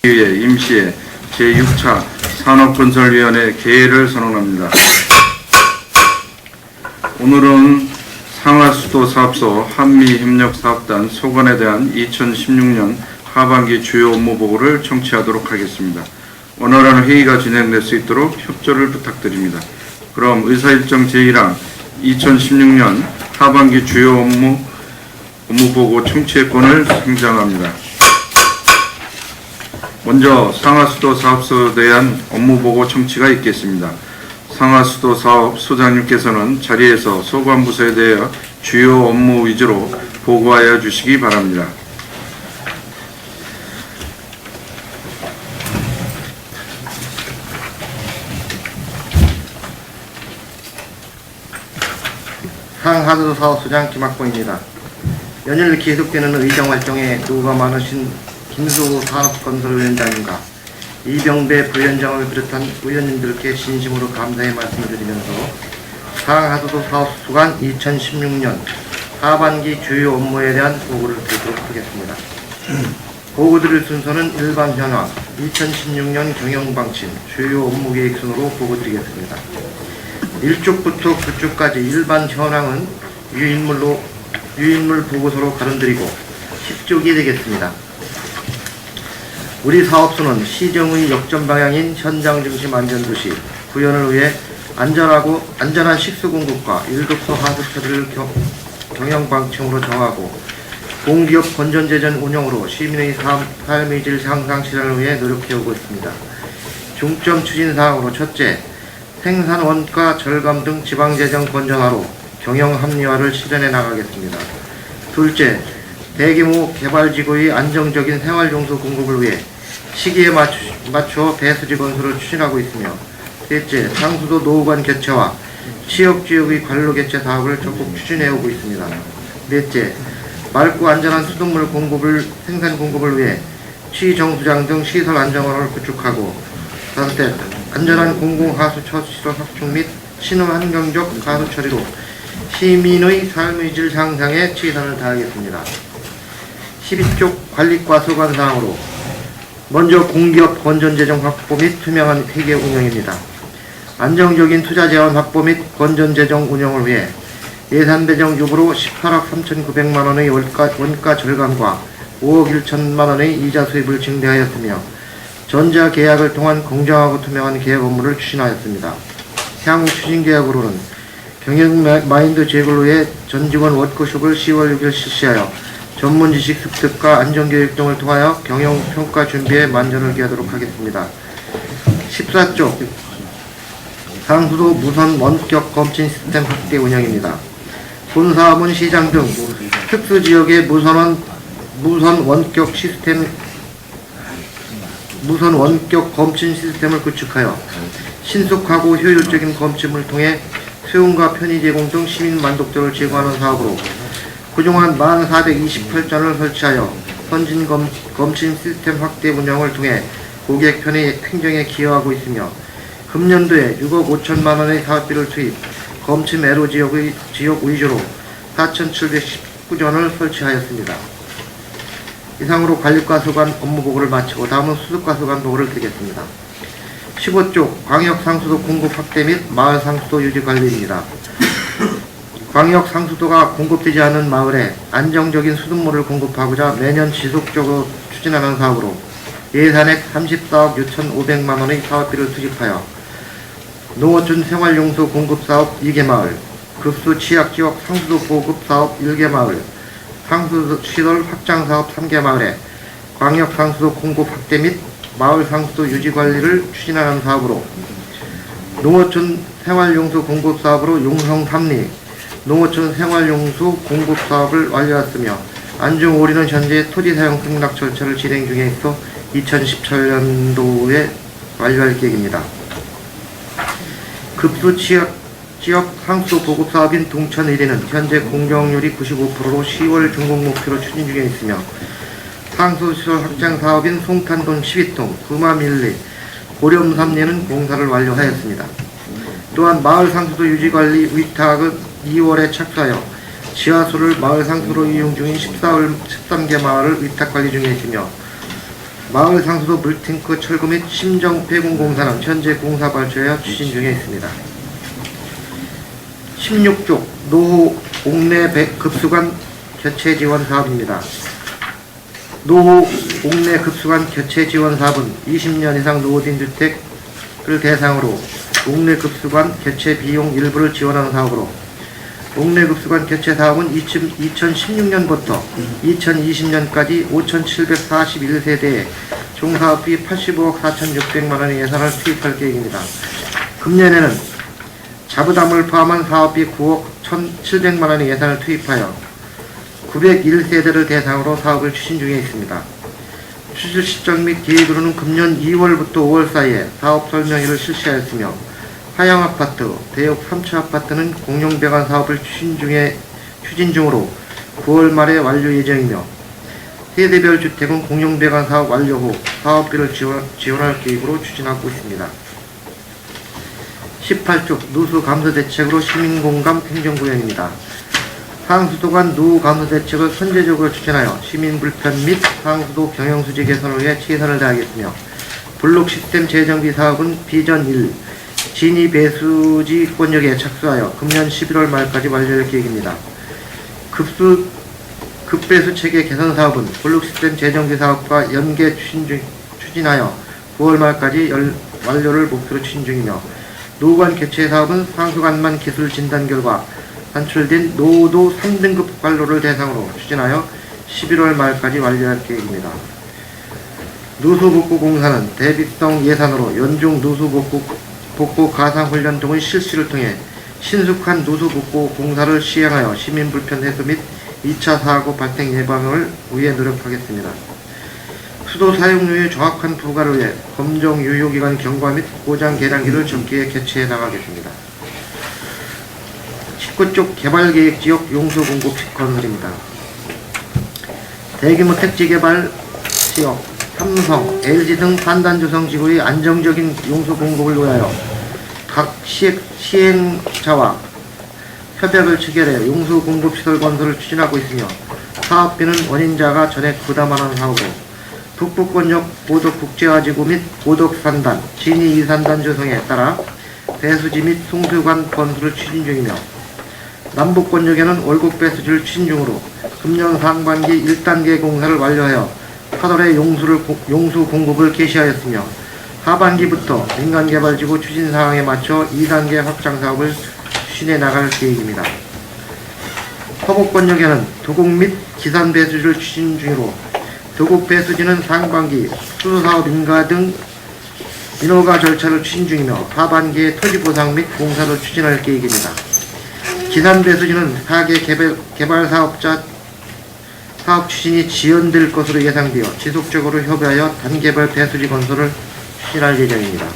위에 임시의 제6차 산업건설위원회 개회를 선언합니다. 오늘은 상하수도사업소 한미협력사업단 소관에 대한 2016년 하반기 주요 업무 보고를 청취하도록 하겠습니다. 원활한 회의가 진행될 수 있도록 협조를 부탁드립니다. 그럼 의사일정 제1항 2016년 하반기 주요 업무 보고 청취권을 상정합니다. 먼저 상하수도 사업소에 대한 업무보고 청취가 있겠습니다. 상하수도 사업 소장님께서는 자리에서 소관부서에 대해 주요 업무 위주로 보고하여 주시기 바랍니다. 상하수도 사업소장 김학봉입니다. 연일 계속되는 의정활동에 노고가 많으신 김수호 산업건설위원장님과 이병배 부위원장을 비롯한 의원님들께 진심으로 감사의 말씀을 드리면서 상하수도 사업소관 2016년 하반기 주요 업무에 대한 보고를 드리도록 하겠습니다. 보고 드릴 순서는 일반 현황, 2016년 경영방침, 주요 업무 계획 순으로 보고 드리겠습니다. 1쪽부터 9쪽까지 일반 현황은 유인물 보고서로 가름드리고 10쪽이 되겠습니다. 우리 사업소는 시정의 역전 방향인 현장 중심 안전도시 구현을 위해 안전한 식수 공급과 일급소 하수 처리를 경영 방침으로 정하고 공기업 건전재전 운영으로 시민의 삶의 질 향상 실현을 위해 노력해오고 있습니다. 중점 추진 사항으로 첫째, 생산 원가 절감 등 지방재정 건전화로 경영 합리화를 실현해 나가겠습니다. 둘째, 대규모 개발지구의 안정적인 생활용수 공급을 위해 시기에 맞춰 배수지 건설을 추진하고 있으며, 셋째, 상수도 노후관 교체와 취업지역의 관로 개체 사업을 적극 추진해오고 있습니다. 넷째, 맑고 안전한 수돗물 생산 공급을 위해 취정수장 등 시설 안정화를 구축하고, 다섯째, 안전한 공공하수 처리로 확충 및 친환경적 하수 처리로 시민의 삶의 질 향상에 최선을 다하겠습니다. 12쪽 관리과 소관 사항으로 먼저 공기업 건전재정 확보 및 투명한 회계 운영입니다. 안정적인 투자 재원 확보 및 건전재정 운영을 위해 예산 배정 유보로 18억 3,900만원의 원가 절감과 5억 1천만원의 이자 수입을 증대하였으며 전자 계약을 통한 공정하고 투명한 계약 업무를 추진하였습니다. 향후 추진 계약으로는 경영 마인드 제고를 위해 전 직원 워크숍을 10월 6일 실시하여 전문 지식 습득과 안전교육 등을 통하여 경영평가 준비에 만전을 기하도록 하겠습니다. 14쪽 상수도 무선 원격 검진 시스템 확대 운영입니다. 본 사업은 시장 등 특수지역의 무선 원격 검진 시스템을 구축하여 신속하고 효율적인 검침을 통해 수용과 편의 제공 등 시민 만족도를 제고하는 사업으로 그동안 1428전을 설치하여 선진 검침 시스템 확대 운영을 통해 고객 편의 횡정에 기여하고 있으며 금년도에 6억 5천만원의 사업비를 투입, 검침 애로 지역 위주로 4,719전을 설치하였습니다. 이상으로 관리과 소관 업무 보고를 마치고 다음은 수습과 소관 보고를 드리겠습니다. 15쪽 광역 상수도 공급 확대 및 마을 상수도 유지 관리입니다. 광역 상수도가 공급되지 않는 마을에 안정적인 수돗물을 공급하고자 매년 지속적으로 추진하는 사업으로 예산액 34억 6,500만원의 사업비를 투입하여 농어촌 생활용수 공급사업 2개 마을, 급수 취약지역 상수도 보급사업 1개 마을, 상수도 시설 확장사업 3개 마을에 광역 상수도 공급 확대 및 마을 상수도 유지 관리를 추진하는 사업으로 농어촌 생활용수 공급 사업으로 용성 3리 농어촌 생활용수 공급 사업을 완료했으며 안중 올해는 현재 토지 사용 승낙 절차를 진행 중에 있어 2017년도에 완료할 계획입니다. 급수 지역 상수도 보급 사업인 동천 1리는 현재 공정률이 95%로 10월 준공 목표로 추진 중에 있으며 상수시설 확장 사업인 송탄돈 12통, 금암 1리, 고렴 3리는 공사를 완료하였습니다. 또한 마을 상수도 유지관리 위탁은 2월에 착수하여 지하수를 마을 상수로 이용 중인 13개 마을을 위탁관리 중에 있으며 마을 상수도 물탱크 철거 및 심정 폐공 공사는 현재 공사 발주하여 추진 중에 있습니다. 16쪽 노후 옥내 급수관 교체 지원 사업입니다. 노후 옥내 급수관 교체 지원 사업은 20년 이상 노후된 주택을 대상으로 옥내 급수관 교체 비용 일부를 지원하는 사업으로, 옥내 급수관 교체 사업은 2016년부터 2020년까지 5,741세대에 총 사업비 85억 4,600만 원의 예산을 투입할 계획입니다. 금년에는 자부담을 포함한 사업비 9억 1,700만 원의 예산을 투입하여 901세대를 대상으로 사업을 추진 중에 있습니다. 추진 시점 및 계획으로는 금년 2월부터 5월 사이에 사업 설명회를 실시하였으며, 하양아파트, 대역 3차 아파트는 공용배관 사업을 추진 중으로 9월 말에 완료 예정이며, 세대별 주택은 공용배관 사업 완료 후 사업비를 지원할 계획으로 추진하고 있습니다. 18쪽 누수 감소 대책으로 시민공감 행정구역입니다. 상수도 간 노후 감소 대책을 선제적으로 추진하여 시민 불편 및 상수도 경영수지 개선을 위해 최선을 다하겠으며, 블록 시스템 재정비 사업은 비전 1 진위 배수지 권역에 착수하여 금년 11월 말까지 완료할 계획입니다. 급배수 체계 개선 사업은 블록 시스템 재정비 사업과 연계 추진하여 9월 말까지 완료를 목표로 추진 중이며, 노후관 교체 사업은 상수관만 기술 진단 결과 산출된 노후도 3등급 관로를 대상으로 추진하여 11월 말까지 완료할 계획입니다. 누수복구 공사는 대비성 예산으로 연중 누수복구 가상훈련 등의 실시를 통해 신속한 누수복구 공사를 시행하여 시민 불편 해소 및 2차 사고 발생 예방을 위해 노력하겠습니다. 수도 사용료의 정확한 부과를 위해 검정 유효기간 경과 및 고장 계량기를 정기에 개최해 나가겠습니다. 19쪽 개발계획지역 용수 공급식 건설입니다. 대규모 택지 개발 지역, 삼성, LG 등 산단조성 지구의 안정적인 용수 공급을 위하여 각 시행자와 협약을 체결해 용수 공급시설 건설을 추진하고 있으며, 사업비는 원인자가 전액 부담하는 사업으로 북부권역 고덕국제화지구 및 고덕산단, 진이 2산단 조성에 따라 배수지 및 송수관 건설을 추진 중이며, 남북권역에는 월곡 배수지를 추진 중으로 금년 상반기 1단계 공사를 완료하여 8월에 용수 공급을 개시하였으며, 하반기부터 민간개발지구 추진 사항에 맞춰 2단계 확장 사업을 추진해 나갈 계획입니다. 서북권역에는 도곡 및 기산 배수지를 추진 중으로 도곡 배수지는 상반기 수소사업 인가 등 인허가 절차를 추진 중이며, 하반기에 토지 보상 및 공사를 추진할 계획입니다. 기산 배수지는 4개 개발 사업자 사업 추진이 지연될 것으로 예상되어 지속적으로 협의하여 단계별 배수지 건설을 추진할 예정입니다.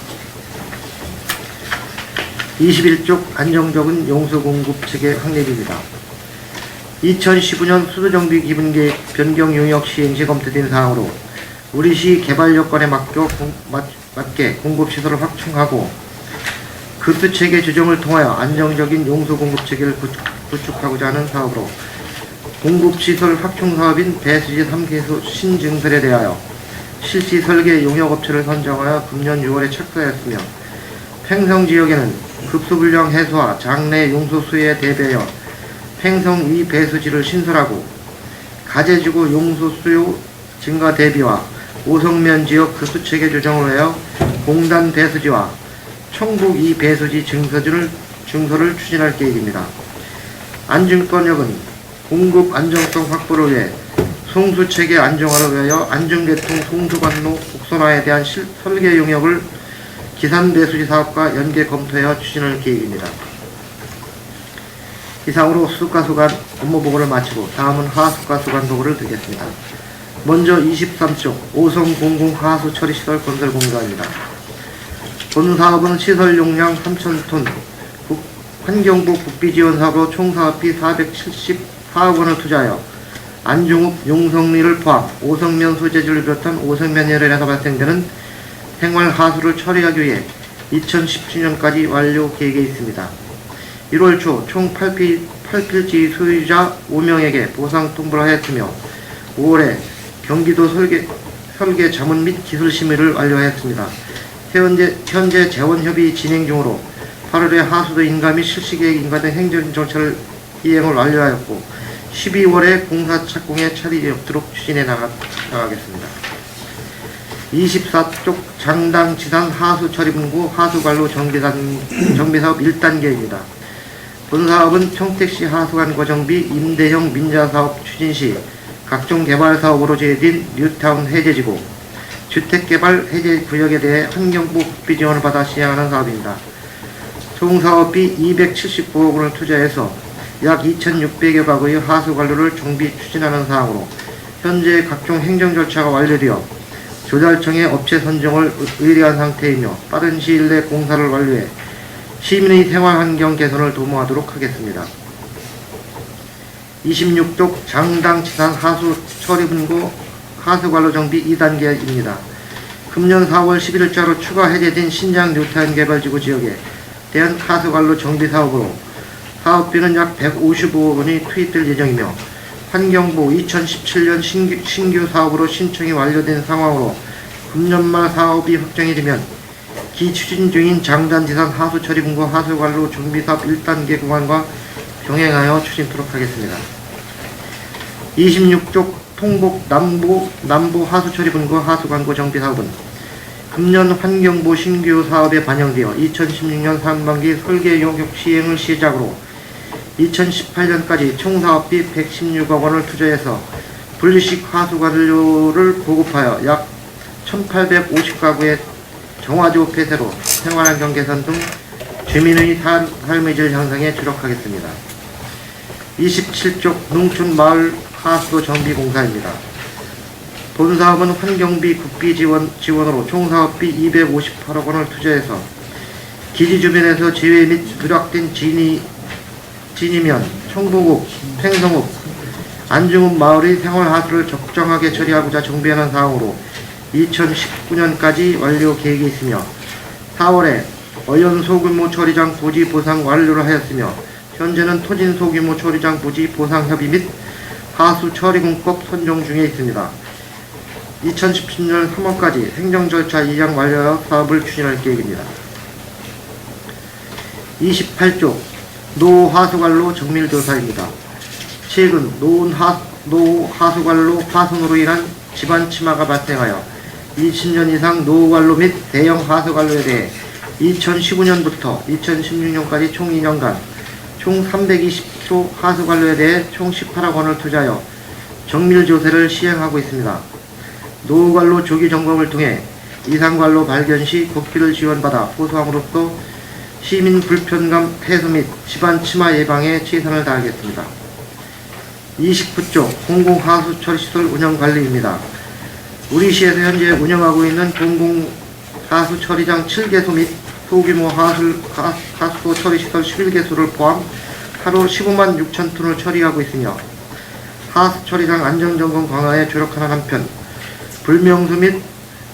21쪽 안정적인 용수 공급 체계 확립입니다. 2015년 수도정비 기본계획 변경 용역 시행시 검토된 사항으로 우리시 개발 여건에 맞게 공급시설을 확충하고 급수체계 조정을 통하여 안정적인 용수 공급체계를 구축하고자 하는 사업으로, 공급시설 확충사업인 배수지 3개소 신증설에 대하여 실시 설계 용역업체를 선정하여 금년 6월에 착수하였으며, 팽성지역에는 급수불량 해소와 장내 용수 수요에 대비하여 팽성 2 배수지를 신설하고, 가재지구 용수 수요 증가 대비와 오성면 지역 급수체계 조정을 하여 공단 배수지와 청북 2 배수지 증설을 추진할 계획입니다. 안중권역은 공급 안정성 확보를 위해 송수체계 안정화를 위하여 안중계통 송수관로 곡선화에 대한 설계 용역을 기산배수지 사업과 연계 검토하여 추진할 계획입니다. 이상으로 수가수관 업무보고를 마치고 다음은 하수가수관 보고를 드리겠습니다. 먼저 23쪽 오성 공공 하수 처리시설 건설 공사입니다. 본 사업은 시설 용량 3,000톤, 환경부 국비지원 사업으로 총 사업비 474억 원을 투자하여 안중읍 용성리를 포함 오성면 소재지를 비롯한 오성면 열에서 발생되는 생활 하수를 처리하기 위해 2017년까지 완료 계획에 있습니다. 1월 초 총 8필지 소유자 5명에게 보상 통보를 하였으며, 5월에 경기도 설계 자문 및 기술 심의를 완료하였습니다. 현재 재원 협의 진행 중으로 8월에 하수도 인가 및 실시계획 인가 등 행정 절차를 이행을 완료하였고 12월에 공사 착공에 차질이 없도록 추진해 나가겠습니다. 24쪽 장당 지산 하수 처리분구 하수관로 정비사업 1단계입니다. 본사업은 평택시 하수관 고정비 임대형 민자사업 추진 시 각종 개발 사업으로 제외된 뉴타운 해제지구 주택개발 해제 구역에 대해 환경부 국비 지원을 받아 시행하는 사업입니다. 총 사업비 279억 원을 투자해서 약 2,600여 가구의 하수관로를 정비 추진하는 사항으로 현재 각종 행정 절차가 완료되어 조달청에 업체 선정을 의뢰한 상태이며 빠른 시일 내 공사를 완료해 시민의 생활환경 개선을 도모하도록 하겠습니다. 26쪽 장당 지산 하수 처리분구 하수관로 정비 2단계입니다. 금년 4월 11일자로 추가 해제된 신장 뉴타운 개발지구 지역에 대한 하수관로 정비 사업으로 사업비는 약 155억 원이 투입될 예정이며 환경부 2017년 신규 사업으로 신청이 완료된 상황으로 금년 말 사업이 확정이 되면 기추진 중인 장단지산 하수처리분구 하수관로 정비사업 1단계 구간과 병행하여 추진토록 하겠습니다. 26쪽 통곡 남부 하수처리분구 하수관고 정비사업은 금년 환경부 신규 사업에 반영되어 2016년 상반기 설계 용역 시행을 시작으로 2018년까지 총 사업비 116억 원을 투자해서 분리식 하수관로를 보급하여 약 1,850가구의 정화조 폐쇄로 생활환경 개선 등 주민의 삶의 질 향상에 주력하겠습니다. 27쪽 농촌마을 하수도 정비 공사입니다. 본사업은 환경비 국비 지원으로 총 사업비 258억 원을 투자해서 기지 주변에서 재외 및 누락된 진이면, 청보읍, 팽성읍, 안중읍 마을의 생활하수를 적정하게 처리하고자 정비하는 사항으로 2019년까지 완료 계획이 있으며 4월에 어연 소규모 처리장 부지 보상 완료를 하였으며 현재는 토진 소규모 처리장 부지 보상 협의 및 하수 처리공법 선정 중에 있습니다. 2017년 3월까지 행정 절차 이행 완료하여 사업을 추진할 계획입니다. 28조 노후 하수관로 정밀 조사입니다. 최근 노후 하수관로 파손으로 인한 집안 침하가 발생하여 20년 이상 노후관로 및 대형 하수관로에 대해 2015년부터 2016년까지 총 2년간 총 320소 하수관로에 대해 총 18억 원을 투자하여 정밀조사를 시행하고 있습니다. 노후관로 조기 점검을 통해 이상관로 발견 시 국비를 지원받아 보수함으로써 시민 불편감 해소 및 집안 침하 예방에 최선을 다하겠습니다. 29조 공공하수처리시설 운영관리입니다. 우리 시에서 현재 운영하고 있는 공공하수처리장 7개소 및 소규모 하수도 처리시설 11개소를 포함 하루 15만 6천 톤을 처리하고 있으며 하수처리장 안전점검 강화에 조력하는 한편 불명수 및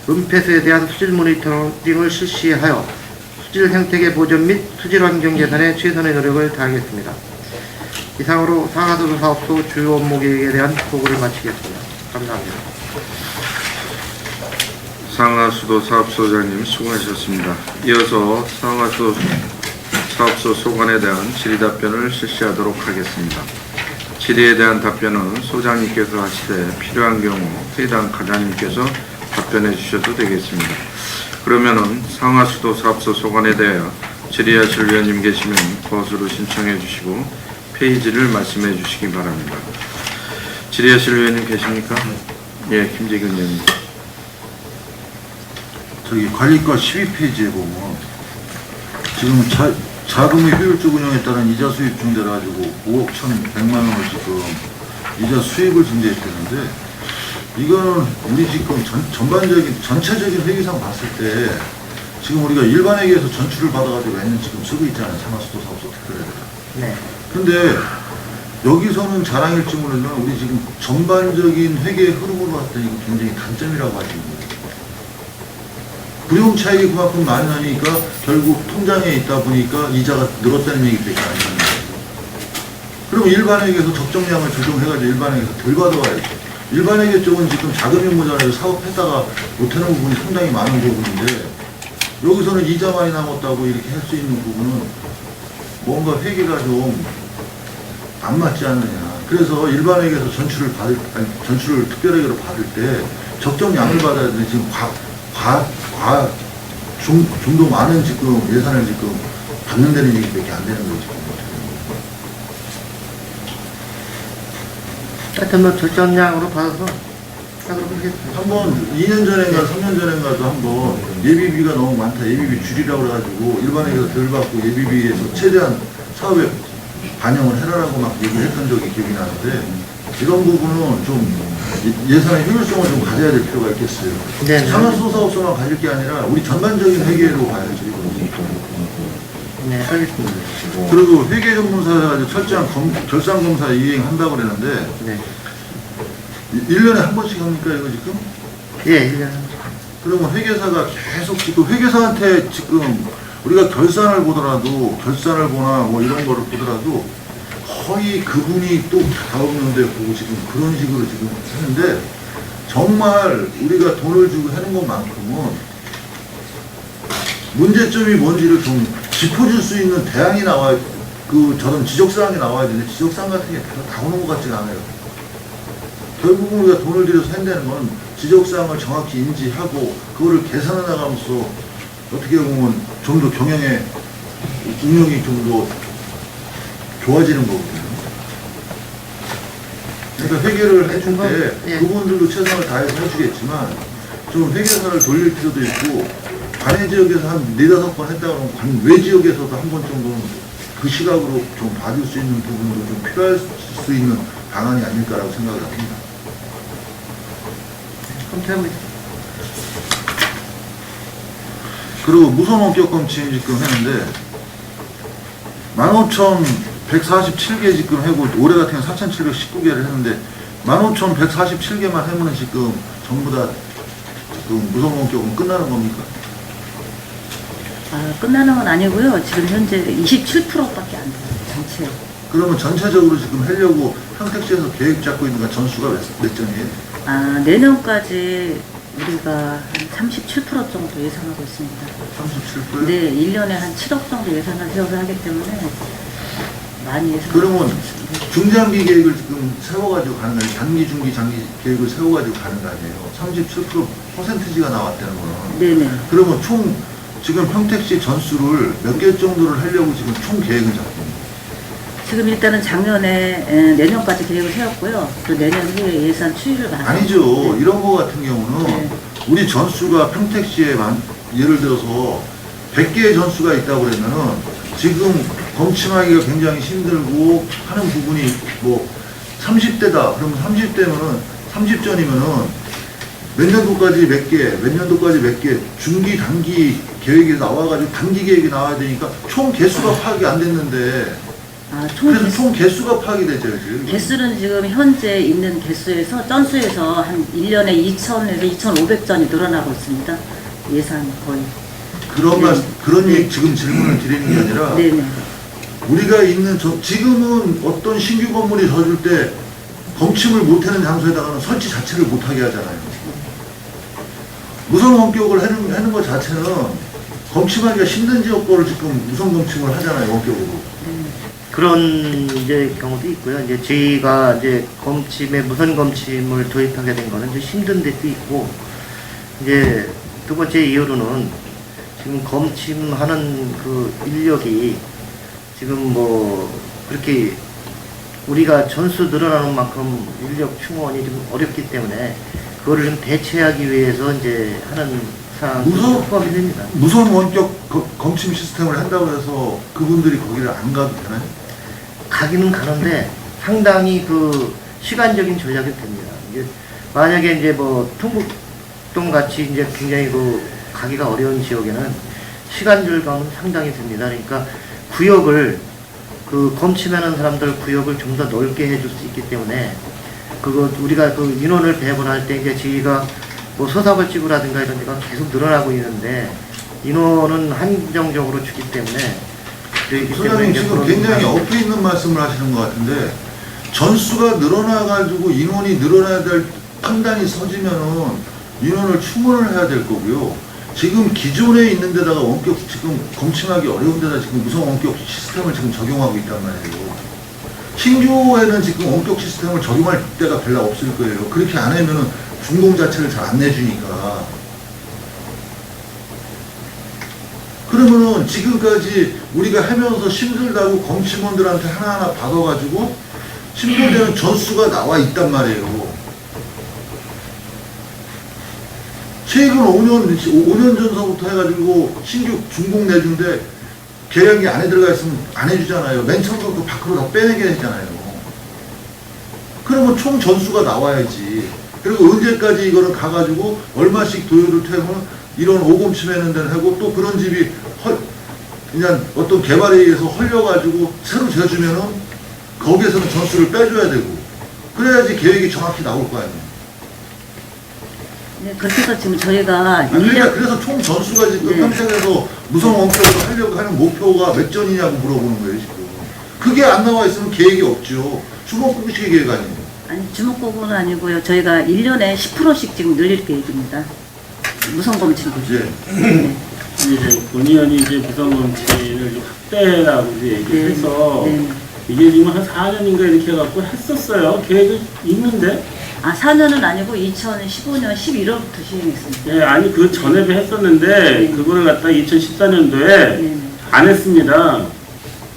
은폐수에 대한 수질 모니터링을 실시하여 수질 생태계 보전 및 수질 환경 개선에 최선의 노력을 다하겠습니다. 이상으로 상하수도 사업소 주요 업무 계획에 대한 보고를 마치겠습니다. 감사합니다. 상하수도 사업소장님 수고하셨습니다. 이어서 상하수도 사업소 소관에 대한 질의답변을 실시하도록 하겠습니다. 질의에 대한 답변은 소장님께서 하시되 필요한 경우 해당 과장님께서 답변해 주셔도 되겠습니다. 그러면은 상하수도 사업소 소관에 대하여 질의하실 위원님 계시면 거수로 신청해 주시고 페이지를 말씀해 주시기 바랍니다. 질의하실 위원님 계십니까? 예, 김재균 의원님. 저기 관리과 12페이지에 보면 지금 자금의 효율적 운영에 따른 이자 수입 증대해가지고 5억 1,100만 원을 지금 이자 수입을 증대했다는데 이거는 우리 지금 전체적인 회계상 봤을 때 지금 우리가 일반 회계에서 전출을 받아가지고 애는 지금 쓰고 있잖아요. 상하수도 사업소 특별회가. 네. 근데 여기서는 자랑일지 모르지만 우리 지금 전반적인 회계의 흐름으로 봤을 때 이거 굉장히 단점이라고 하시는 거예요. 부용 차익이 그만큼 많이 나니까 결국 통장에 있다 보니까 이자가 늘었다는 얘기밖에 안 되는 거예요. 그럼 일반회계에서 적정량을 조정해가지고 일반회계에서 덜 받아와야죠. 일반회계 쪽은 지금 자금이 모자라서 사업했다가 못하는 부분이 상당히 많은 부분인데 여기서는 이자 많이 남았다고 이렇게 할 수 있는 부분은 뭔가 회계가 좀 안 맞지 않느냐. 그래서 일반회계에서 전출을 특별회계로 받을 때 적정량을 받아야 되는데 지금 좀 더 많은 지금 예산을 지금 받는다는 얘기밖에 안 되는 거죠. 하여튼 뭐 절정량으로 받아서 하도록 하겠습니다. 한번 2년 전인가 3년 전인가도 한번 예비비가 너무 많다. 예비비 줄이라고 그래가지고 일반회계에서 덜 받고 예비비에서 최대한 사업에 반영을 해라라고 막 얘기를 했던 적이 기억이 나는데 이런 부분은 좀 예산의 효율성을 좀 가져야 될 필요가 있겠어요. 네. 상하수도사업소만 가질 게 아니라 우리 전반적인 회계로 가야죠. 이거는. 네, 알겠습니다. 그리고 회계 전문사가 철저한 결산검사 이행한다고 그러는데 네. 1년에 한 번씩 합니까 이거 지금? 예, 1년. 그러면 회계사가 계속 지금 회계사한테 지금 우리가 결산을 보나 뭐 이런 거를 보더라도 거의 그분이 또 다없는데 보고 지금 그런 식으로 지금 하는데 정말 우리가 돈을 주고 하는 것만큼은 문제점이 뭔지를 좀 짚어줄 수 있는 대안이 저런 지적사항이 나와야 되는데 지적사항 같은 게 별로 나오는 것 같지가 않아요. 결국은 우리가 돈을 들여서 한다는 건 지적사항을 정확히 인지하고 그거를 개선해 나가면서 어떻게 보면 좀 더 경영의 운영이 좀 더 좋아지는 거거든요. 그러니까 회계를 해줄 때 예. 그분들도 최선을 다해서 해주겠지만 좀 회계사를 돌릴 필요도 있고 관내 지역에서 한 4-5번 했다 그러면 관외 지역에서도 한 번 정도는 그 시각으로 좀 봐줄 수 있는 부분도 좀 필요할 수 있는 방안이 아닐까라고 생각을 합니다. 감사합니다. 그리고 무선원격 검침 지금 했는데 15,147개 지금 하고 올해 같은 경우 4,719개를 했는데 15,147개만 하면은 지금 전부 다 지금 무선원격은 끝나는 겁니까? 아, 끝나는 건 아니고요. 지금 현재 27%밖에 안 돼요. 전체. 그러면 전체적으로 지금 하려고 평택시에서 계획 잡고 있는 건 전수가 몇 전이에요? 아, 내년까지 우리가 한 37% 정도 예상하고 있습니다. 37%요? 네, 1년에 한 7억 정도 예산을 세워서 하기 때문에 많이 예상하고 그러면 있습니다. 중장기 계획을 지금 세워가지고 가는 거 아니에요? 단기, 중기, 장기 계획을 세워가지고 가는 거 아니에요? 37%가 나왔다는 거는. 네네. 그러면 총 지금 평택시 전수를 몇 개 정도를 하려고 지금 총 계획을 잡고 있는 거예요? 지금 일단은 작년에 내년까지 계획을 세웠고요. 그 내년 후에 예산 추이를 봐서. 아니죠. 네. 이런 거 같은 경우는 네. 우리 전수가 평택시에 예를 들어서 100개의 전수가 있다고 그러면은 지금 검침하기가 굉장히 힘들고 하는 부분이 뭐 30대다. 그러면 30대면은 30전이면은 몇 년도까지 몇 개, 몇 년도까지 몇 개, 중기, 단기 계획이 나와가지고 단기 계획이 나와야 되니까 총 개수가 파악이 안 됐는데 아, 총 그래서 총 개수가 파악이 되죠, 지금. 개수는 지금 현재 있는 개수에서 전수에서 한 1년에 2,000에서 2,500전이 늘어나고 있습니다. 예산 거의. 그런 네. 얘기 지금 질문을 드리는 게 아니라 네네. 우리가 있는 지금은 어떤 신규 건물이 져줄 때 검침을 못하는 장소에다가는 설치 자체를 못하게 하잖아요. 무선 원격을 하는 것 자체는 검침하기가 힘든 지역 거를 지금 무선 검침을 하잖아요, 원격으로. 그런 이제 경우도 있고요. 이제 저희가 이제 무선 검침을 도입하게 된 거는 이제 힘든 데도 있고, 이제 두 번째 이유로는 지금 검침하는 그 인력이 지금 뭐 그렇게 우리가 전수 늘어나는 만큼 인력 충원이 좀 어렵기 때문에 그거를 좀 대체하기 위해서 이제 하는 사항이 포함이 됩니다. 무선 원격 검침 시스템을 한다고 해서 그분들이 거기를 안 가도 되나요? 가기는 가는데 상당히 그 시간적인 조작이 됩니다. 이제 만약에 이제 뭐 통북동 같이 이제 굉장히 그 가기가 어려운 지역에는 시간 절감은 상당히 됩니다. 그러니까 구역을 그 검침하는 사람들 구역을 좀 더 넓게 해줄 수 있기 때문에 그거 우리가 그 인원을 배분할 때 이제 저희가 뭐 서사벌지구라든가 이런 데가 계속 늘어나고 있는데 인원은 한정적으로 주기 때문에 소장님 지금 굉장히 엎여 있는 말씀을 하시는 것 같은데 전수가 늘어나가지고 인원이 늘어나야 될 판단이 서지면은 인원을 충원을 해야 될 거고요. 지금 기존에 있는 데다가 원격 지금 검침하기 어려운 데다 지금 무선 원격 시스템을 지금 적용하고 있단 말이에요. 신규에는 지금 원격 시스템을 적용할 때가 별로 없을 거예요. 그렇게 안 하면은 준공 자체를 잘 안 내주니까. 그러면은 지금까지 우리가 하면서 힘들다고 검침원들한테 하나하나 받아가지고 힘들다는 전수가 나와 있단 말이에요. 최근 5년 전서부터 해가지고 신규 준공 내준데 계량기 안에 들어가 있으면 안 해주잖아요. 맨 처음부터 밖으로 다 빼내게 했잖아요. 그러면 총 전수가 나와야지. 그리고 언제까지 이거는 가가지고 얼마씩 도요를 태우면 이런 오검침하는 데는 하고 또 그런 집이 그냥 어떤 개발에 의해서 헐려가지고 새로 재주면은 거기에서는 전수를 빼줘야 되고 그래야지 계획이 정확히 나올 거 아니에요. 네, 그렇게 해서 지금 저희가 그러니까 그래서 총 전수가 지금 네. 평택에서 무선 원격으로 하려고 하는 목표가 몇 전이냐고 물어보는 거예요 지금. 그게 안 나와 있으면 계획이 없죠. 주먹구구식의 계획 아니에요. 아니 주먹구구는 아니고요. 저희가 1년에 10%씩 지금 늘릴 계획입니다. 무선 검침 예. 네. 이제 본의원이 이제 무선 검침을 좀 확대라고 이제 얘기해서 네. 이게 지금 한 4년인가 이렇게 해갖고 했었어요. 계획이 있는데. 아 4년은 아니고 2015년 11월부터 시행했습니다. 예, 아니 그 전에도 했었는데 네. 그거를 갖다 2014년도에 네. 안 했습니다.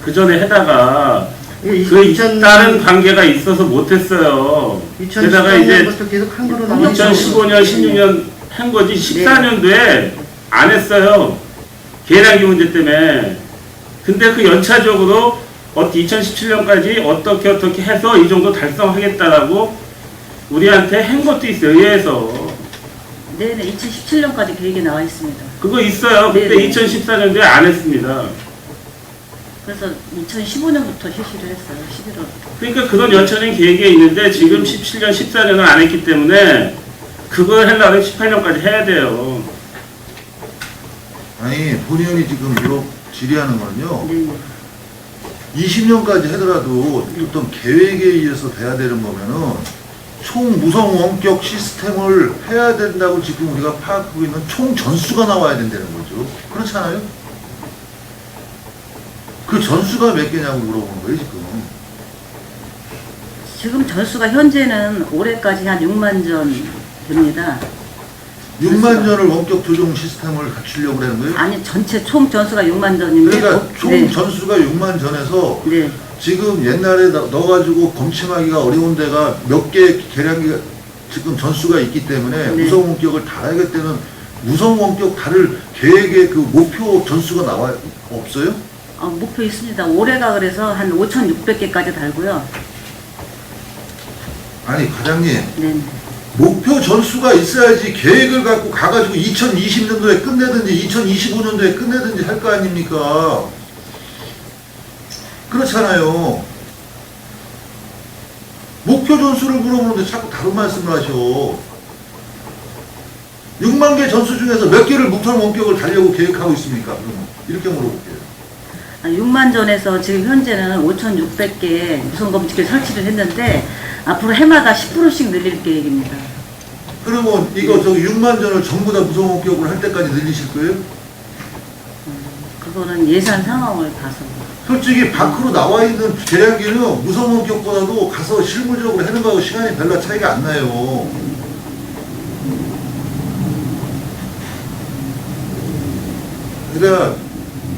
그 전에 해다가 예, 그 다른 관계가 있어서 못했어요. 게다가 이제 2014년부터 계속 한 거로 나와 있어요. 2015년, 16년 한 거지 14년도에 안 했어요. 계량기 문제 때문에. 근데 그 연차적으로 2017년까지 어떻게 해서 이 정도 달성하겠다라고 우리한테 한 것도 있어요. 의회에서. 네네 2017년까지 계획이 나와 있습니다. 그거 있어요. 그때 네네. 2014년도에 안 했습니다. 그래서 2015년부터 실시를 했어요. 11월부터. 그러니까 그런 연차적인 계획이 있는데 지금 17년, 14년은 안 했기 때문에 그걸 하려면 18년까지 해야 돼요. 아니 본의원이 지금 이거 질의하는 거는요. 네. 20년까지 하더라도 어떤 계획에 의해서 돼야 되는 거면은 총 무선 원격 시스템을 해야 된다고 지금 우리가 파악하고 있는 총 전수가 나와야 된다는 거죠. 그렇지 않아요? 그 전수가 몇 개냐고 물어보는 거예요, 지금. 지금 전수가 현재는 올해까지 한 6만 전 됩니다. 6만 전을 원격 조종 시스템을 갖추려고 하는 거예요? 아니 전체 총 전수가 6만 전인데 그러니까 총 네. 전수가 6만 전에서 네. 지금 옛날에 넣어가지고 검침하기가 어려운 데가 몇 개 계량기가 지금 전수가 있기 때문에 네. 무선 원격을 달아야겠다는 무선 원격 다를 계획의 그 목표 전수가 나와 없어요? 목표 있습니다. 올해가 그래서 한 5,600개까지 달고요. 아니 과장님 네. 목표 전수가 있어야지 계획을 갖고 가가지고 2020년도에 끝내든지 2025년도에 끝내든지 할 거 아닙니까? 그렇잖아요. 목표 전수를 물어보는데 자꾸 다른 말씀을 하셔. 6만 개 전수 중에서 몇 개를 무선 원격을 달려고 계획하고 있습니까? 그러면 이렇게 물어볼게요. 6만 전에서 지금 현재는 5,600개 무선 검침기 설치를 했는데 앞으로 해마다 10%씩 늘릴 계획입니다. 그러면 이거 저기 6만 전을 전부 다 무선 원격으로 할 때까지 늘리실 거예요? 그거는 예산 상황을 봐서. 솔직히 밖으로 나와 있는 계량기는 무선 원격보다도 가서 실무적으로 하는 거하고 시간이 별로 차이가 안 나요. 그러니까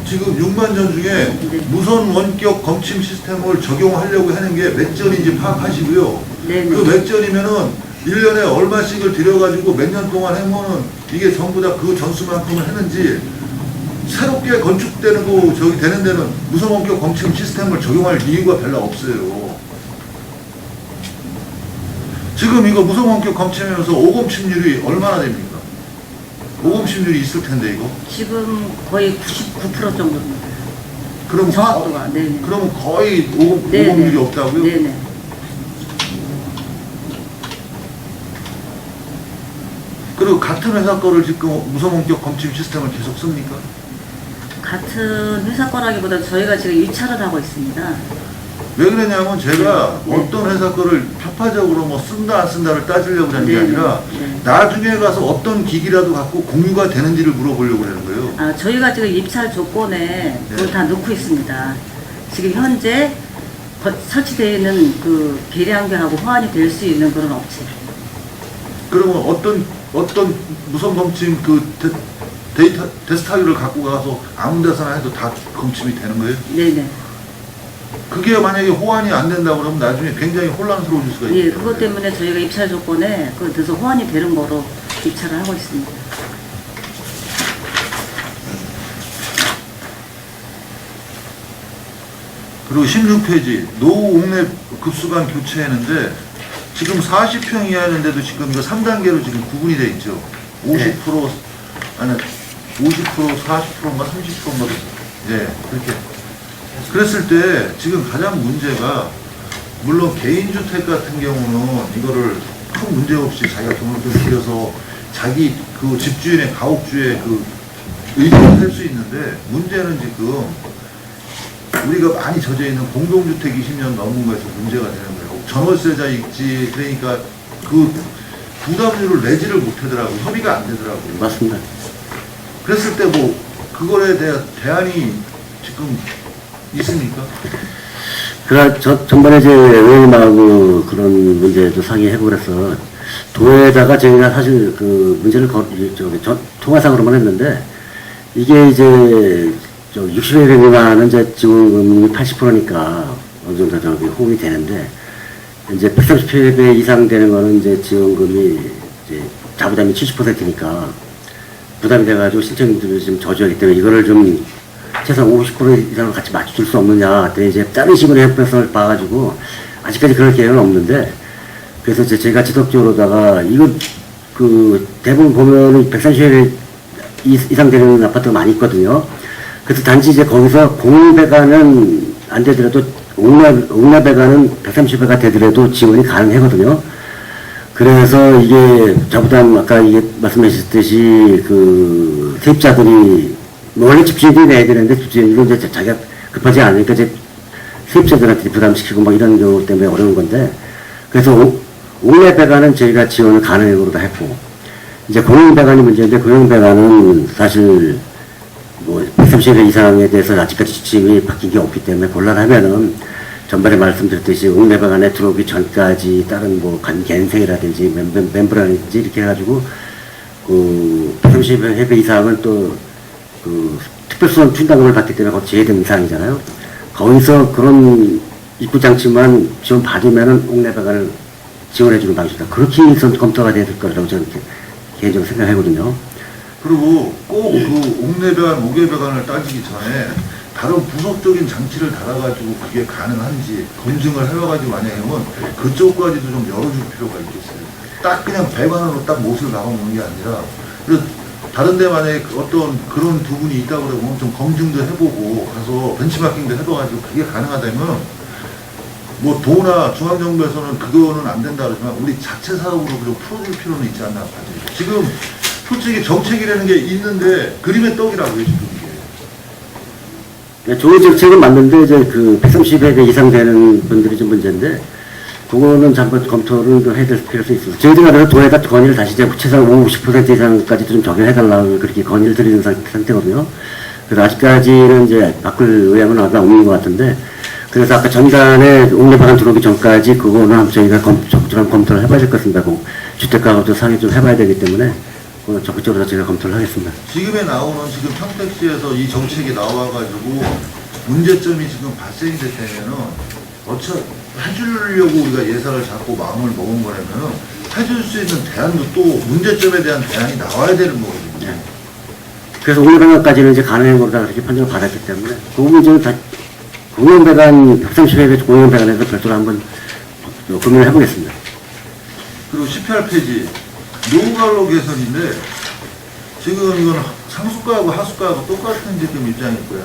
지금 6만 전 중에 무선 원격 검침 시스템을 적용하려고 하는 게 몇 전인지 파악하시고요. 네네. 그 몇 전이면은 1년에 얼마씩을 들여가지고 몇 년 동안 하면은 이게 전부 다 그 전수만큼을 했는지 새롭게 건축되는 거 저기 되는 데는 무선 원격 검침 시스템을 적용할 이유가 별로 없어요. 지금 이거 무선 원격 검침하면서 오검침률이 얼마나 됩니까? 오검침률이 있을 텐데 이거. 지금 거의 99% 정도입니다. 그럼 정확도가. 네네. 그러면 거의 네네. 오검률이 없다고요? 네네. 그리고 같은 회사 거를 지금 무선 원격 검침 시스템을 계속 씁니까? 같은 회사 거라기보다 저희가 지금 입찰을 하고 있습니다. 왜 그러냐면 제가 어떤 회사 거를 편파적으로 뭐 쓴다 안 쓴다를 따지려고 하는 게 네, 아니라 네. 나중에 가서 어떤 기기라도 갖고 공유가 되는지를 물어보려고 하는 거예요. 아, 저희가 지금 입찰 조건에 그걸 네. 다 넣고 있습니다. 지금 현재 설치되어 있는 그 계량기하고 호환이 될 수 있는 그런 업체. 그러면 어떤 무선 검침 그 데이터 데스타기를 갖고 가서 아무 데서나 해도 다 검침이 되는 거예요? 네네. 그게 만약에 호환이 안 된다고 그러면 나중에 굉장히 혼란스러워질 수가 있기 예, 그것 때문에 저희가 입찰 조건에 그래서 호환이 되는 거로 입찰을 하고 있습니다. 그리고 16페이지 노후 옥내 급수관 교체했는데 지금 40평 이하였는데도 지금 이거 3단계로 지금 구분이 돼 있죠. 50% 아니 50% 40%인가 30%인가 예 그렇게 그랬을 때 지금 가장 문제가 물론 개인주택 같은 경우는 이거를 큰 문제 없이 자기가 돈을 좀 들여서 자기 그 집주인의 가옥주의 그 의지를 할 수 있는데 문제는 지금 우리가 많이 젖어 있는 공동주택 20년 넘은 거에서 문제가 되는 거예요. 전월세자 있지 그러니까 그 부담률을 내지를 못하더라고요. 협의가 안 되더라고요. 맞습니다. 그랬을 때 뭐 그거에 대한 대안이 지금 있습니까? 그러나 전번에 이제 의원님하고 그런 문제도 상의해보고 그래서 도에다가 저희가 사실 그 문제를 통화상으로만 했는데 이게 이제 60회 미만은 이제 지원금이 80%니까 어느 정도 저기 호응이 되는데 이제 130회 이상 되는 거는 이제 지원금이 이제 자부담이 70%니까 부담이 돼가지고 신청들이 지금 저조하기 때문에 이거를 좀 최소한 50% 이상을 같이 맞춰줄 수 없느냐. 그때 이제 다른 식으로 협력성을 봐가지고 아직까지 그럴 계획은 없는데 그래서 이제 제가 지속적으로다가 이거 그 대부분 보면은 130회 이상 되는 아파트가 많이 있거든요. 그래서 단지 이제 거기서 공배가는 안 되더라도 옥내배가는 130회가 되더라도 지원이 가능하거든요. 그래서 이게 자부담 아까 이게 말씀하셨듯이 그 세입자들이 원래 집주인들이 내야 되는데 집주인들은 이제 자기가 급하지 않으니까 이제 세입자들한테 부담시키고 막 이런 경우 때문에 어려운 건데 그래서 옥내배가는 저희가 지원을 가능으로 다 했고 이제 공용배관이 문제인데 공용배관은 사실 뭐 130회 이상에 대해서 아직까지 지침이 바뀐 게 없기 때문에 곤란하면은 전번에 말씀드렸듯이 옥내배관에 들어오기 전까지 다른 뭐 갠생이라든지 멤브라든지 이렇게 해가지고 그 130회 이상은 또 그 특별수원 충당금을 받기 때문에 거기 제외된 이상이잖아요. 거기서 그런 입구 장치만 지원 받으면은 옥내배관을 지원해주는 방식이다. 그렇게 해서 검토가 돼야 될 거라고 저는 개인적으로 생각하거든요. 그리고 꼭 그 옥내배관, 옥외배관을 따지기 전에 다른 부속적인 장치를 달아가지고 그게 가능한지 검증을 해와가지고 만약에 하면 그쪽까지도 좀 열어줄 필요가 있겠어요. 딱 그냥 배관으로 딱 못을 박아놓는 게 아니라 그래서 다른 데 만약에 어떤 그런 부분이 있다고 그러면 좀 검증도 해보고 가서 벤치마킹도 해봐가지고 그게 가능하다면 뭐 도나 중앙정부에서는 그거는 안 된다 그러지만 우리 자체 사업으로 좀 풀어줄 필요는 있지 않나 봐요. 지금 솔직히 정책이라는 게 있는데 그림의 떡이라고요 지금 이게. 좋은 정책은 맞는데 이제 그 130회 이상 되는 분들이 좀 문제인데 그거는 잠깐 검토를 좀 해야 될 필요성이 있어요. 저희들 그래서 도에다 건의를 다시 이제 최소한 50% 이상까지도 좀 적용해달라고 그렇게 건의를 드리는 상태거든요. 그래서 아직까지는 이제 바꿀 의향은 없는 것 같은데 그래서 아까 전단에 옥내배관 들어오기 전까지 그거는 저희가 적절한 검토를 해봐야 될 것 같습니다. 그 주택가하고도 상의 좀 해봐야 되기 때문에 그건 적극적으로 제가 검토를 하겠습니다. 지금에 나오는 지금 평택시에서 이 정책이 나와가지고 문제점이 지금 발생이 됐다면은 해주려고 우리가 예산을 잡고 마음을 먹은 거라면은 해줄 수 있는 대안도 또 문제점에 대한 대안이 나와야 되는 거거든요. 네. 그래서 옥내배관까지는 이제 가능한 거다 그렇게 판정을 받았기 때문에 그 문제는 다 공용배관 130회 공용배관에서 별도로 한번 고민을 해보겠습니다. 그리고 18페이지 노후관로 개선인데 지금 이건 상수가하고 하수가하고 똑같은 지금 입장일 거야.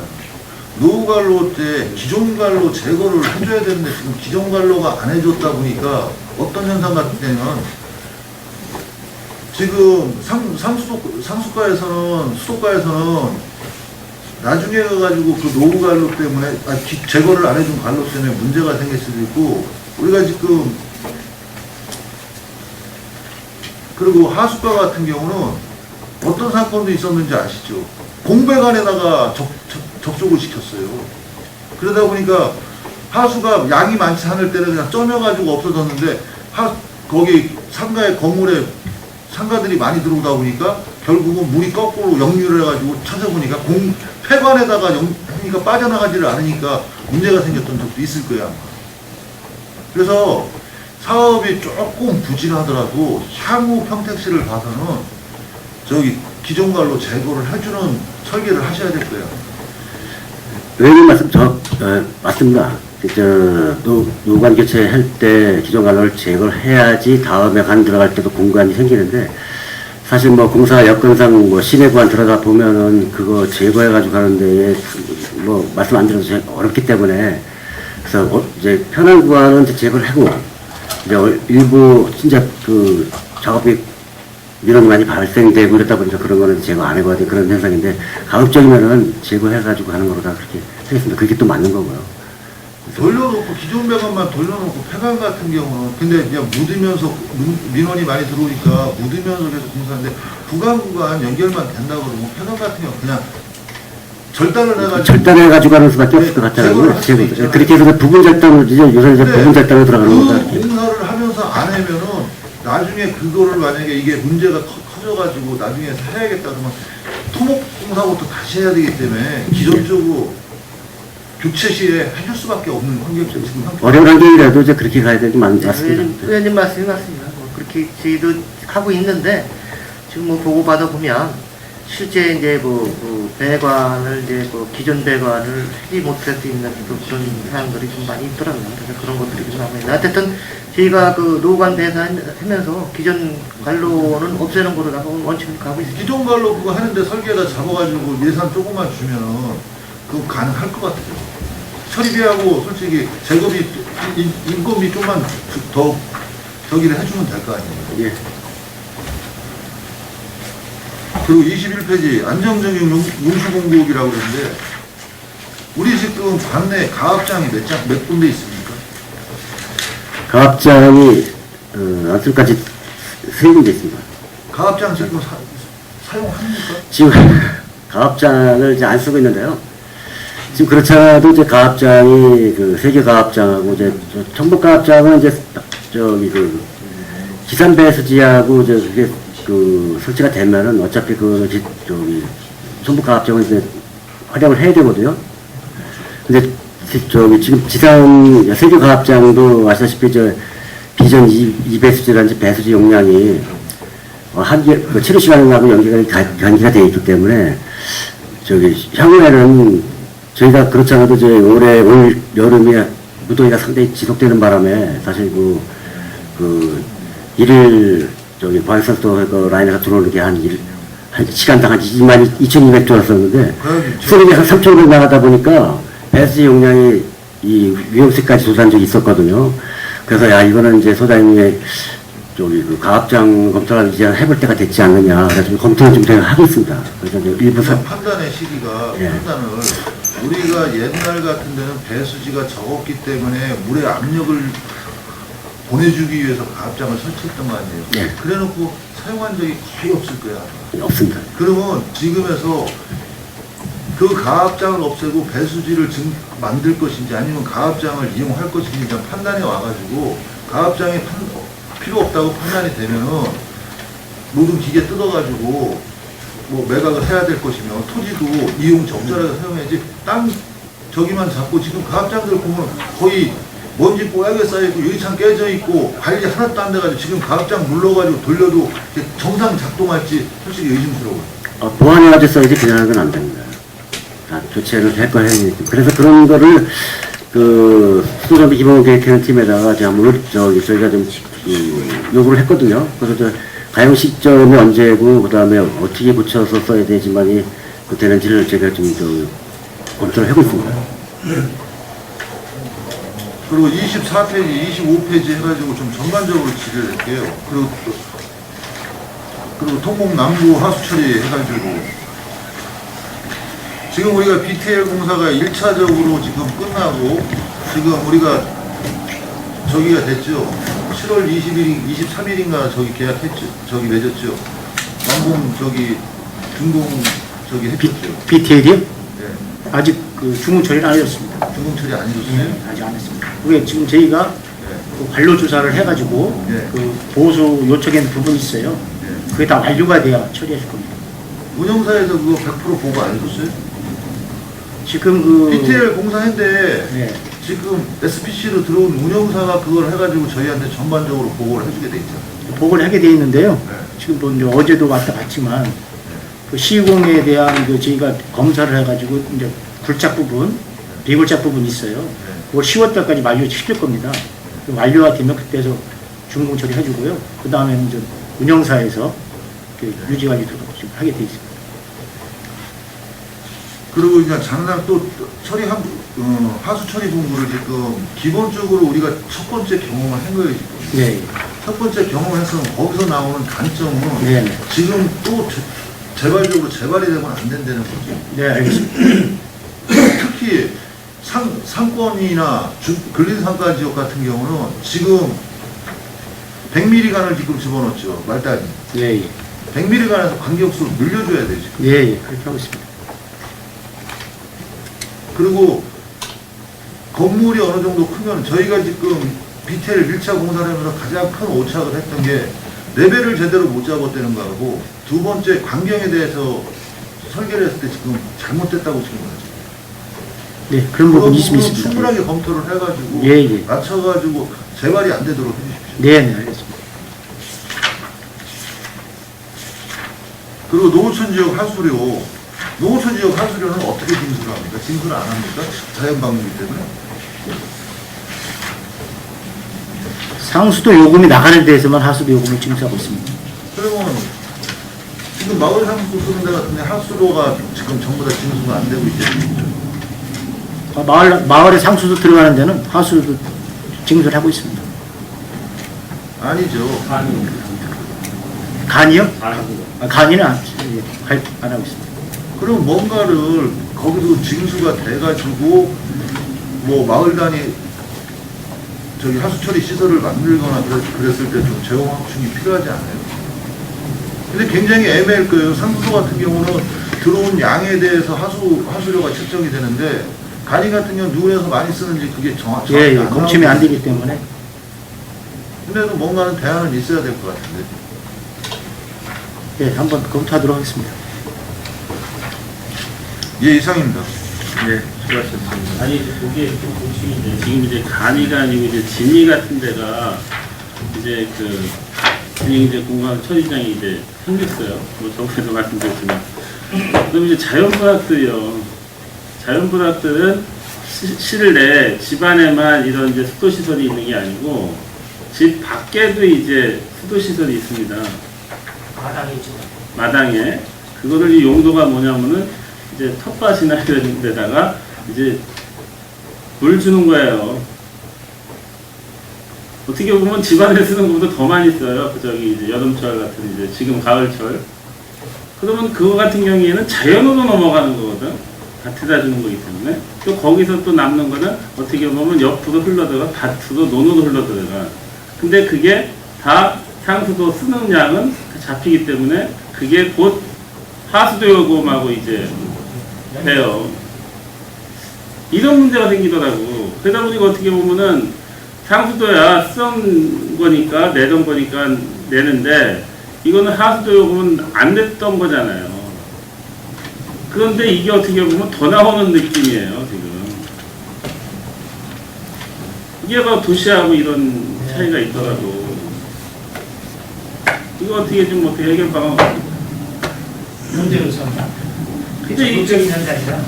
노후관로 때 기존관로 제거를 해줘야 되는데 지금 기존관로가 안 해줬다 보니까 어떤 현상 같은 때는 지금 상수가에서는 수도가에서는 나중에 가가지고 그 노후 관로 때문에, 제거를 안 해준 관로 때문에 문제가 생길 수도 있고, 우리가 지금, 그리고 하수과 같은 경우는 어떤 사건도 있었는지 아시죠? 공배관에다가 접촉을 시켰어요. 그러다 보니까 하수가 양이 많지 않을 때는 그냥 쪄녀가지고 없어졌는데, 거기 상가의 건물에 상가들이 많이 들어오다 보니까 결국은 물이 거꾸로 역류를 해가지고 찾아보니까 폐관에다가 그러니까 빠져나가지를 않으니까 문제가 생겼던 적도 있을 거야. 그래서 사업이 조금 부진하더라도 향후 평택시를 봐서는 저기 기존 관로 제거를 해주는 설계를 하셔야 될 거예요. 의원님 말씀 맞습니다. 노관 교체할 때 기존 관로를 제거를 해야지 다음에 관 들어갈 때도 공간이 생기는데, 사실 뭐 공사 여건상 뭐 시내 구간 들어가 보면은 그거 제거해가지고 가는데 뭐 말씀 안 드려도 어렵기 때문에, 그래서 이제 편한 구간은 이제 제거를 하고, 이제 일부 진짜 그 작업이 민원이 많이 발생되고 이러다 보니까 그런 거는 제거 안 해봐야 돼, 그런 현상인데, 가급적이면은 제거해가지고 가는 거로 다 그렇게 하겠습니다. 그게 또 맞는 거고요. 돌려놓고 기존 배관만 돌려놓고 폐관 같은 경우는 근데 그냥 묻으면서 민원이 많이 들어오니까 묻으면서 계속 공사하는데 구간 연결만 된다고 그러고 폐관 같은 경우 그냥 절단해가지고 가는 수밖에 없을 것 같아요. 그렇게 해서 부분 절단으로 요새 이제 부분 절단으로 들어가는 거다. 그 공사를 하면서 안 하면은 나중에 그거를 만약에 이게 문제가 커져가지고 나중에 사야겠다 그러면 토목 공사부터 다시 해야 되기 때문에 기존적으로 교체 시에 해줄 수밖에 없는 환경이 지금 어려운 환경이라도 이제 그렇게 가야 되는 게 맞습니다. 의원님 말씀이 맞습니다. 뭐 그렇게 저희도 하고 있는데 지금 뭐 보고 받아 보면 실제 이제 그 배관을 이제 그 기존 배관을 하지 못할 수 있는 또 그런 사항들이 좀 많이 있더라고요. 그래서 그런 것들이 좀 남아있는데 하여튼 저희가 그 노관 배사하면서 기존 관로는 없애는 거로 나가고 원칙을 가고 있습니다. 기존 관로 그거 하는데 설계에다 잡아가지고 예산 조금만 주면은 그거 가능할 것 같아요. 처리비하고 솔직히 제거비, 인건비 좀만 더 저기를 해주면 될 거 아니에요. 예. 그리고 21페이지 안정적인 용수공급이라고 그러는데 우리 지금 관내 가압장이 몇 군데 있습니까? 가압장이 안쪽까지 3군데 있습니다. 가압장 지금 사용합니까? 지금 가압장을 이제 안 쓰고 있는데요. 지금 그렇잖아도 이제 가압장이 그 세계 가압장하고 이제 전북 가압장은 이제 저기 그 기산 배수지하고 이제 그게 그 설치가 되면은 어차피 그 저기 전북 가압장은 이제 활용을 해야 되거든요. 근데 저기 지금 지상 세계 가압장도 아시다시피 저 비전 2배수지라든지 배수지 용량이 그 치료 시간하고 연기가 되어 있기 때문에 저기 향후에는 저희가 그렇지 않아도 이제 올 여름에 무더위가 상당히 지속되는 바람에 사실 그 일일 저기 방산소 그 라인에서 들어오는 게 한 시간당 한 22,200 들어왔었는데 쓰레기 한 3,500 나가다 보니까 배수지 용량이 이 위험세까지 도달한 적이 있었거든요. 그래서 야 이거는 이제 소장님의 저기 그 가압장 검토를 이제 해볼 때가 됐지 않느냐. 그래서 검토를 좀 제가 하겠습니다. 그래서 이제 일부 판단의 시기가 예. 판단을 우리가 옛날 같은 데는 배수지가 적었기 때문에 물의 압력을 보내주기 위해서 가압장을 설치했던 거 아니에요? 예. 그래놓고 사용한 적이 거의 없을 거야. 없습니다. 그러면 지금에서 그 가압장을 없애고 배수지를 만들 것인지 아니면 가압장을 이용할 것인지 일단 판단해 와가지고 가압장이 필요 없다고 판단이 되면은 모든 기계 뜯어가지고 뭐 매각을 해야 될 것이면 토지도 이용 적절하게 사용해야지 땅 저기만 잡고 지금 가압장들 보면 거의 먼지 뽀얗게 쌓여있고 유리창 깨져 있고 관리 하나도 안 돼가지고 지금 가압장 눌러가지고 돌려도 정상 작동할지 솔직히 의심스러워요. 보완해가지고 써야지 그냥 하면 안 됩니다. 다 교체를 할 거 해야 되니까. 그래서 그런 거를 그 수도정비 기본 계획하는 팀에다가 제가 저희가 좀 요구를 했거든요. 그래서 저 가용 시점이 언제고 그다음에 어떻게 고쳐서 써야 되지만이 되는지를 제가 좀 검토를 하고 있습니다. 그리고 24페이지, 25페이지 해가지고 좀 전반적으로 질의를 할게요. 그리고 통곡 남부 하수 처리 해가지고 지금 우리가 BTL 공사가 1차적으로 지금 끝나고 지금 우리가 저기가 됐죠. 7월 23일인가 저기 계약했죠. 저기 맺었죠. 완공 저기 준공 저기 했죠. BTL이요? 네. 아직 그 주문 처리는 안 했습니다. 준공 처리 안 해줬어요. 네, 아직 안 했습니다. 그게 지금 저희가 네. 그 관로 조사를 해가지고 네. 그 보수 요청한 부분이 있어요. 네. 그게 다 완료가 돼야 처리하실 겁니다. 운영사에서 그거 100% 보고 안 해줬어요? 지금 그 BTL 공사했는데 네, 지금 SPC로 들어온 운영사가 그걸 해가지고 저희한테 전반적으로 보고를 해주게 돼 있잖아요. 보고를 하게 돼 있는데요. 네. 지금 또 이제 어제도 왔다 갔지만 그 시공에 대한 그 저희가 검사를 해가지고 이제 굴착 부분, 비굴착 부분이 있어요. 그걸 10월달까지 만료시킬 겁니다. 완료가 되면 그때서 준공 처리해주고요. 그 다음에는 이제 운영사에서 유지관리 지금 하게 돼 있습니다. 그리고 이제 장난 또 처리한 하수 처리 공부를 지금 기본적으로 우리가 첫 번째 경험을 한 거예요. 지금. 네, 첫 번째 경험해서 거기서 나오는 단점은 네, 네. 지금 또 재발적으로 재발이 되면 안 된다는 거죠. 네, 알겠습니다. 특히 상권이나 근린상가 지역 같은 경우는 지금 100ml간을 지금 집어넣었죠. 말단이. 예, 예. 100ml간에서 간격수를 늘려줘야 되죠. 예, 예. 그렇게 하고 있습니다. 그리고 건물이 어느 정도 크면 저희가 지금 BTL 1차 공사를 하면서 가장 큰 오착을 했던 게 레벨을 제대로 못 잡았다는 거하고 두 번째 광경에 대해서 설계를 했을 때 지금 잘못됐다고 지금 하죠. 네, 그런 부분이 있습니다. 충분하게 검토를 해가지고 예, 예. 낮춰가지고 재발이 안 되도록 해주십시오. 네, 네, 알겠습니다. 그리고 농어촌 지역 하수료, 농어촌 지역 하수료는 어떻게 징수를 합니까? 징수를 안 합니까? 자연방류이기 때문에. 상수도 요금이 나가는 데에서만 하수도 요금을 징수하고 있습니다. 그러면 지금 마을 상수 쓰는 데 같은데 하수료가 지금 전부 다 징수가 안 되고 있잖아요. 마을에 상수도 들어가는 데는 하수도 징수를 하고 있습니다. 아니죠. 간이요? 간이는 안 하고 있습니다. 그럼 뭔가를 거기서 징수가 돼가지고 뭐 마을 단위 저기 하수처리 시설을 만들거나 그랬을 때 좀 재원 확충이 필요하지 않아요? 근데 굉장히 애매할 거예요. 상수도 같은 경우는 들어온 양에 대해서 하수료가 책정이 되는데 간이 같은 경우는 누구에서 많이 쓰는지 그게 정확히 예, 예. 안 공침이 안 나오거든요. 되기 때문에. 근데도 뭔가는 대안은 있어야 될 것 같은데. 예, 한번 검토하도록 하겠습니다. 예, 이상입니다. 네, 수고하셨습니다. 아니, 거기에 좀 보시면 지금 이제 간이가 아니고 이제 진이 같은 데가 이제 그냥 이제 공간 처리장이 이제 생겼어요. 뭐 저번에도 말씀드렸지만. 그럼 이제 자연분학들이요. 자연분학들은 실내 집안에만 이런 이제 수도시설이 있는 게 아니고 집 밖에도 이제 수도시설이 있습니다. 마당에. 그거를 이 용도가 뭐냐면은 이제 텃밭이나 이런 데다가 이제 물 주는 거예요. 어떻게 보면 집안에 쓰는 것보다 더 많이 써요. 저기 이제 여름철 같은 이제 지금 가을철. 그러면 그거 같은 경우에는 자연으로 넘어가는 거거든. 밭에다 주는 거기 때문에. 또 거기서 또 남는 거는 어떻게 보면 옆으로 흘러들어가 밭으로 논으로 흘러들어가. 근데 그게 다 상수도 쓰는 양은 잡히기 때문에 그게 곧 하수도 요금하고 이제 돼요. 이런 문제가 생기더라고. 그러다 보니까 어떻게 보면은 상수도야 쓴 거니까 내던 거니까 내는데 이거는 하수도 요금은 안 냈던 거잖아요. 그런데 이게 어떻게 보면 더 나오는 느낌이에요, 지금. 이게 바로 도시하고 이런 차이가 있더라도. 이거 어떻게 좀 어떻게 해결 방안 없을까? 문제로서 근데 전국적인 현상이라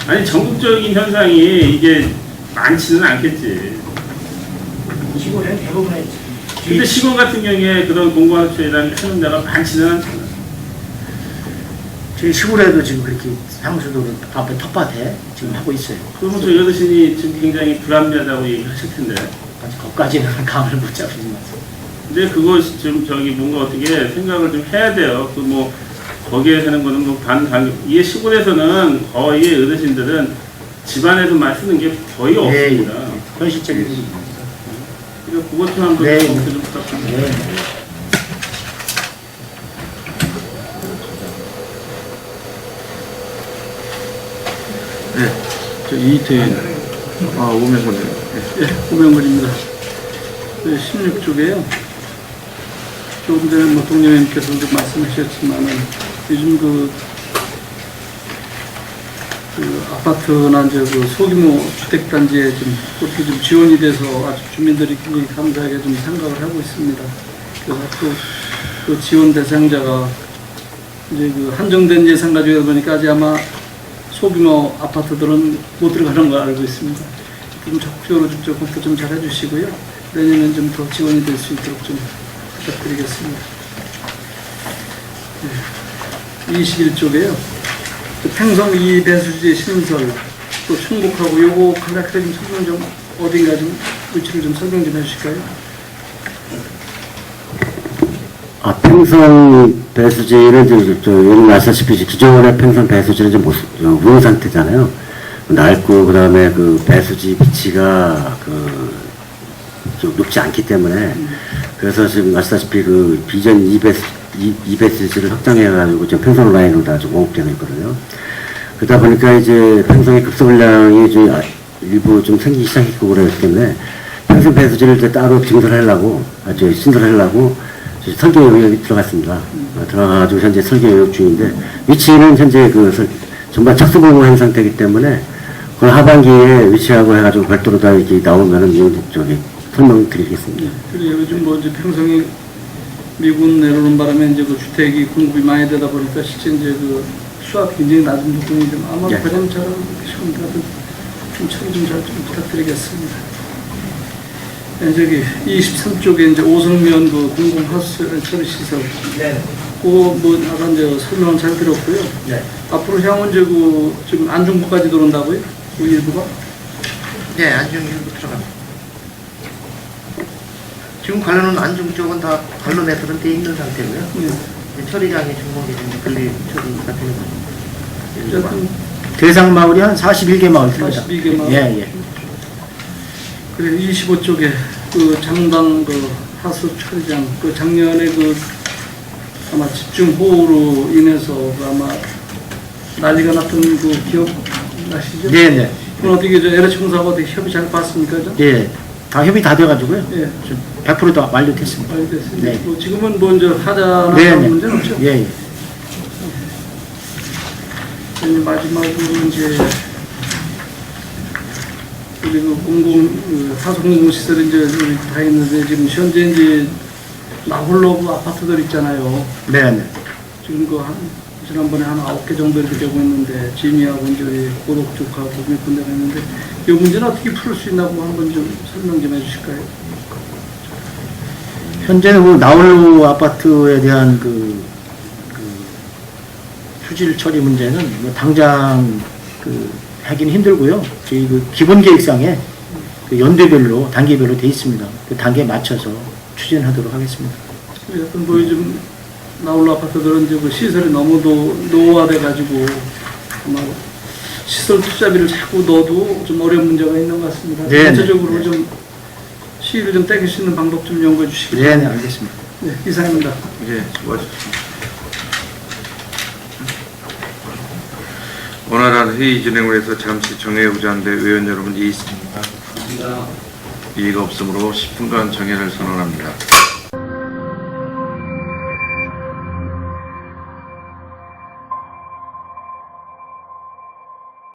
아니 전국적인 현상이 이게 많지는 않겠지. 시골에 대부분의 근데 시골 같은 경우에 그런 공공학초이라는 하는 데가 많지는 않잖아. 저희 시골에도 지금 그렇게 상수도를 앞에 텃밭에 지금 하고 있어요. 그러면 저 여르신이 지금 굉장히 불합리하다고 얘기하실 텐데. 아직 거기까지는 감을 못 잡히지만. 근데 그거 좀 저기 뭔가 어떻게 생각을 좀 해야 돼요. 그 뭐 거기에 사는 거는 뭐 이게 시골에서는 거의 어르신들은 집안에서만 쓰는 게 거의 없습니다. 현실적인 일입니다. 그리고 그것 좀 한번 네. 검토 좀 부탁드립니다. 네. 네, 저 이태인, 오명근이요. 예, 오명근입니다. 16쪽에요. 조금 전에 뭐 동료님께서도 말씀하셨지만은 요즘 그 아파트나 이제 그 소규모 주택단지에 좀 그렇게 좀 지원이 돼서 아주 주민들이 굉장히 감사하게 좀 생각을 하고 있습니다. 그래서 또 그 지원 대상자가 이제 그 한정된 예산 가지고 보니까 아직 아마 소규모 아파트들은 못 들어가는 거 알고 있습니다. 좀 적극적으로 좀 검토 좀 잘 해주시고요. 내년엔 좀 더 지원이 될 수 있도록 좀 부탁드리겠습니다. 네. 21쪽에요. 평성 이 배수지 신설 또 충북하고 요거 간략하게 좀 설명 좀 어딘가 좀 위치를 좀 설명 좀 해주실까요? 평성 배수지는 여러분 아시다시피 기존의 평성 배수지는 좀 무효 상태잖아요. 낡고 그다음에 그 배수지 위치가 좀 높지 않기 때문에 그래서 지금 아시다시피 그 비전 2배수지를 확장해가지고 지금 평성 라인으로 다 좀 공급되고 있거든요. 그러다 보니까 이제 평성의 급수분량이 좀 일부 좀 생기기 시작했고 그렇기 때문에 평성 배수지를 이제 따로 증설하려고 신설하려고 설계 용역이 들어갔습니다. 들어가가지고 현재 설계 용역 중인데 위치는 현재 전반 착수 공고한 상태이기 때문에 그 하반기에 위치하고 해가지고 별도로 다 이렇게 나오면은 설명드리겠습니다. 그리고 요즘 뭐 이제 평성이 미군 내려오는 바람에 이제 그 주택이 공급이 많이 되다 보니까 실제 이제 그 수압 굉장히 낮은 부분이 좀 아마 과장처럼 계십니다. 좀 처리 좀 잘 좀 부탁드리겠습니다. 네, 저기 23쪽에 이제 오성면 그 공공하수 처리 시설. 네. 그거 뭐 아까 이제 설명을 잘 들었고요. 네. 앞으로 향후 이제 그 지금 안중부까지 들어온다고요? 그 일부가? 네, 안중 일부 들어갑니다. 지금 관련은 안중 쪽은 다 관련해서는 돼 있는 상태고요. 네. 이제 처리장이 중복이 좀 분리 처리가 되는 거죠. 어쨌든 대상 마을이 한 41개 마을 됩니다. 42개 마을. 예, 예. 그리고 25쪽에 그 장당 그 하수 처리장 그 작년에 그 아마 집중호우로 인해서 그 아마 난리가 났던 그 기억 나시죠? 네, 네. 그건 어떻게 저 LH 공사가 어떻게 협의 잘 봤습니까? 좀? 예. 다 협의 다 돼가지고요. 예. 100%다 완료됐습니다. 알겠습니다. 네. 뭐 지금은 뭐 이제 하자나 네, 그런 네. 문제는 없죠? 예, 예. 이제 마지막으로 이제 우리 그 하수 공공시설 이제 우리 다 있는데 지금 현재 이제 나홀로 그 아파트들 있잖아요. 네, 네. 지금 지난번에 한 9개 정도 이렇게 되고 있는데 진이하고 이제 우리 고덕 쪽하고 몇 군데가 있는데 이 문제는 어떻게 풀 수 있나고 한번 좀 설명 좀 해주실까요? 현재 그 나홀로 아파트에 대한 수질 처리 문제는 뭐 당장 하기는 힘들고요. 저희 기본 계획상에 연도별로 단계별로 돼 있습니다. 그 단계에 맞춰서 추진하도록 하겠습니다. 약간 뭐 요즘 나홀로 아파트들은 이제 그 시설이 너무 노후화돼 가지고 아마 시설 투자비를 자꾸 넣어도 좀 어려운 문제가 있는 것 같습니다. 네, 전체적으로 네. 좀 시위를 좀 떼길 수 있는 방법 좀 연구해 주시기 네, 네, 알겠습니다. 네, 이상입니다. 예, 수고하셨습니다. 원활한 회의 진행을 위해서 잠시 정해보자 하는데 의원 여러분 이의 있습니까? 이의가 없으므로 10분간 정회를 선언합니다.